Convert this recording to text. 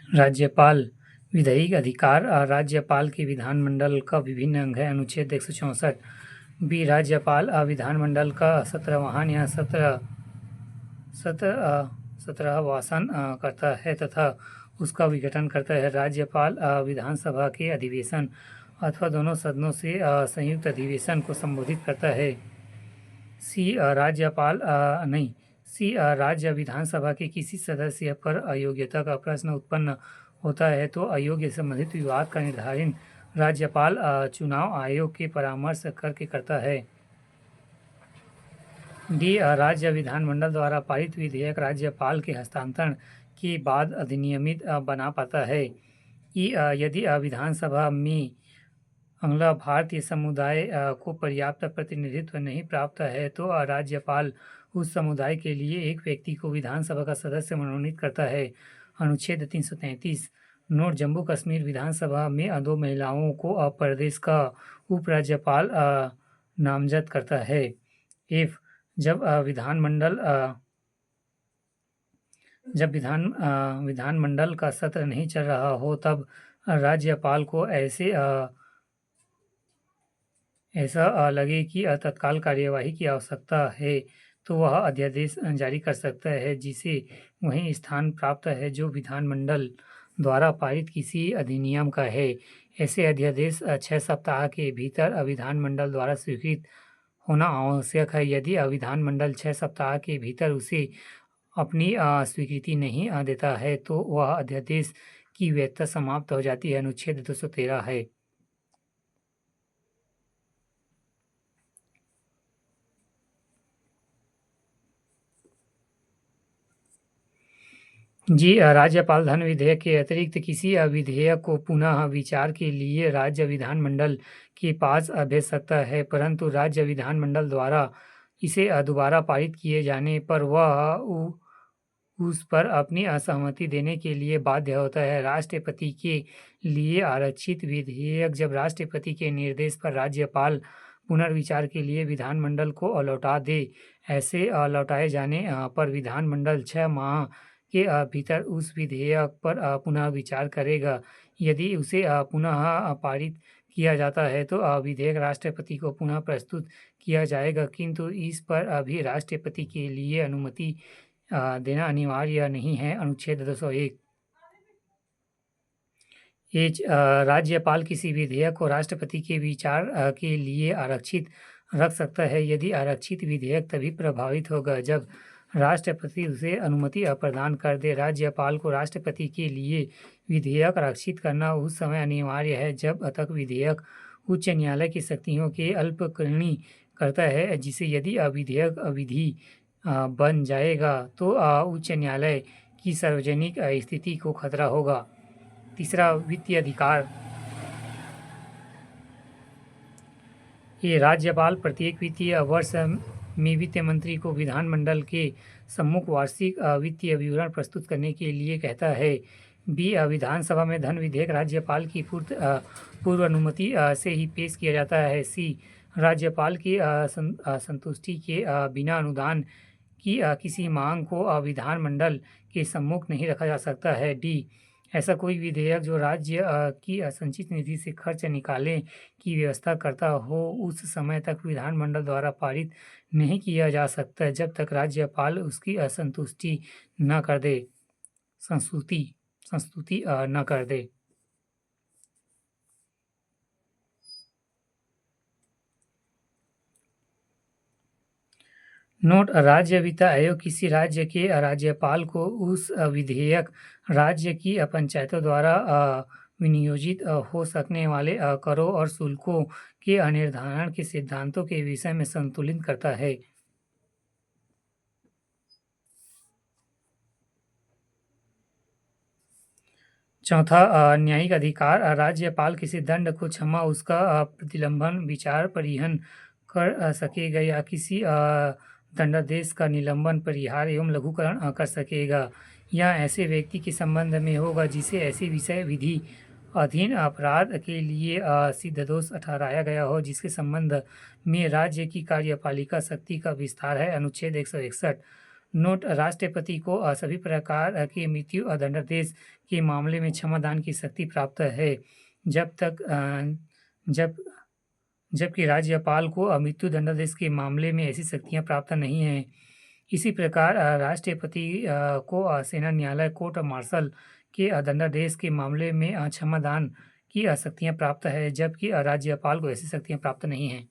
राज्यपाल विधायी अधिकार राज्यपाल के विधानमंडल का विभिन्न अंग है। अनुच्छेद 164 बी राज्यपाल विधानमंडल का 17वाहन या 17 वासन करता है तथा उसका विघटन करता है। राज्यपाल विधानसभा के अधिवेशन अथवा दोनों सदनों से संयुक्त अधिवेशन को संबोधित करता है। राज्य विधानसभा के किसी सदस्य पर अयोग्यता का प्रश्न उत्पन्न होता है तो अयोग्य संबंधित विवाद का निर्धारण राज्यपाल चुनाव आयोग के परामर्श करके करता है। डी राज्य विधानमंडल द्वारा पारित विधेयक राज्यपाल के हस्तांतरण के बाद अधिनियमित बना पाता है। यदि विधानसभा में अगला भारतीय समुदाय को पर्याप्त प्रतिनिधित्व नहीं प्राप्त है तो राज्यपाल उस समुदाय के लिए एक व्यक्ति को विधानसभा का सदस्य मनोनीत करता है। अनुच्छेद 333 नोट जम्मू कश्मीर विधानसभा में 2 महिलाओं को प्रदेश का उपराज्यपाल नामजद करता है। एफ जब विधानमंडल का सत्र नहीं चल रहा हो तब राज्यपाल को ऐसा लगे कि तत्काल कार्यवाही की आवश्यकता है तो वह अध्यादेश जारी कर सकता है जिसे वही स्थान प्राप्त है जो विधानमंडल द्वारा पारित किसी अधिनियम का है। ऐसे अध्यादेश 6 सप्ताह के भीतर विधानमंडल द्वारा स्वीकृत होना आवश्यक है। यदि विधानमंडल 6 सप्ताह के भीतर उसे अपनी स्वीकृति नहीं देता है तो वह अध्यादेश की वैधता समाप्त हो जाती है। अनुच्छेद 213 है। जी राज्यपाल धन विधेयक के अतिरिक्त किसी विधेयक को पुनः विचार के लिए राज्य विधानमंडल के पास भेज सकता है, परंतु राज्य विधानमंडल द्वारा इसे दोबारा पारित किए जाने पर वह उस पर अपनी असहमति देने के लिए बाध्य होता है। राष्ट्रपति के लिए आरक्षित विधेयक जब राष्ट्रपति के निर्देश पर राज्यपाल पुनर्विचार के लिए विधानमंडल को लौटा दे, ऐसे लौटाए जाने पर विधानमंडल 6 माह के भीतर उस विधेयक पर पुनः विचार करेगा। यदि उसे पुनः पारित किया जाता है तो विधेयक राष्ट्रपति को पुनः प्रस्तुत किया जाएगा, किंतु इस पर अभी राष्ट्रपति के लिए अनुमति देना अनिवार्य नहीं है। अनुच्छेद 201 राज्यपाल किसी विधेयक को राष्ट्रपति के विचार के लिए आरक्षित रख सकता है। यदि आरक्षित विधेयक तभी प्रभावित होगा जब राष्ट्रपति उसे अनुमति प्रदान कर दे। राज्यपाल को राष्ट्रपति के लिए विधेयक आरक्षित करना उस समय अनिवार्य है जब तक विधेयक उच्च न्यायालय की शक्तियों के अल्पकरणी करता है, जिसे यदि विधेयक विधि बन जाएगा तो उच्च न्यायालय की सार्वजनिक स्थिति को खतरा होगा। तीसरा वित्तीय अधिकार। ये राज्यपाल प्रत्येक वित्तीय वर्ष में वित्त मंत्री को विधानमंडल के सम्मुख वार्षिक वित्तीय विवरण प्रस्तुत करने के लिए कहता है। बी विधानसभा में धन विधेयक राज्यपाल की पूर्व अनुमति से ही पेश किया जाता है। सी राज्यपाल की संतुष्टि के बिना अनुदान की किसी मांग को विधानमंडल के सम्मुख नहीं रखा जा सकता है। डी ऐसा कोई विधेयक जो राज्य की संचित निधि से खर्च निकालने की व्यवस्था करता हो उस समय तक विधानमंडल द्वारा पारित नहीं किया जा सकता जब तक राज्यपाल उसकी संस्तुति न कर दे। नोट राज्य वित्त आयोग किसी राज्य के राज्यपाल को उस विधेयक राज्य की पंचायतों द्वारा विनियोजित हो सकने वाले करों और शुल्कों के निर्धारण के सिद्धांतों के विषय में संतुलित करता है। चौथा न्यायिक अधिकार। राज्यपाल किसी दंड को क्षमा उसका प्रतिलंबन विचार परिहन कर सकेगा या किसी दंडादेश का निलंबन परिहार एवं लघुकरण कर सकेगा। यह ऐसे व्यक्ति के संबंध में होगा जिसे ऐसे विषय विधि अधीन अपराध के लिए सिद्ध दोष ठहराया गया हो जिसके संबंध में राज्य की कार्यपालिका शक्ति का विस्तार है। अनुच्छेद 161 नोट राष्ट्रपति को सभी प्रकार की मृत्यु दंडादेश के मामले में क्षमादान की शक्ति प्राप्त है, जब तक जब जबकि राज्यपाल को मृत्यु दंडादेश के मामले में ऐसी शक्तियां प्राप्त नहीं हैं। इसी प्रकार राष्ट्रपति को सेना न्यायालय कोर्ट मार्शल के दंडादेश के मामले में क्षमादान की शक्तियां प्राप्त है, जबकि राज्यपाल को ऐसी शक्तियां प्राप्त नहीं हैं।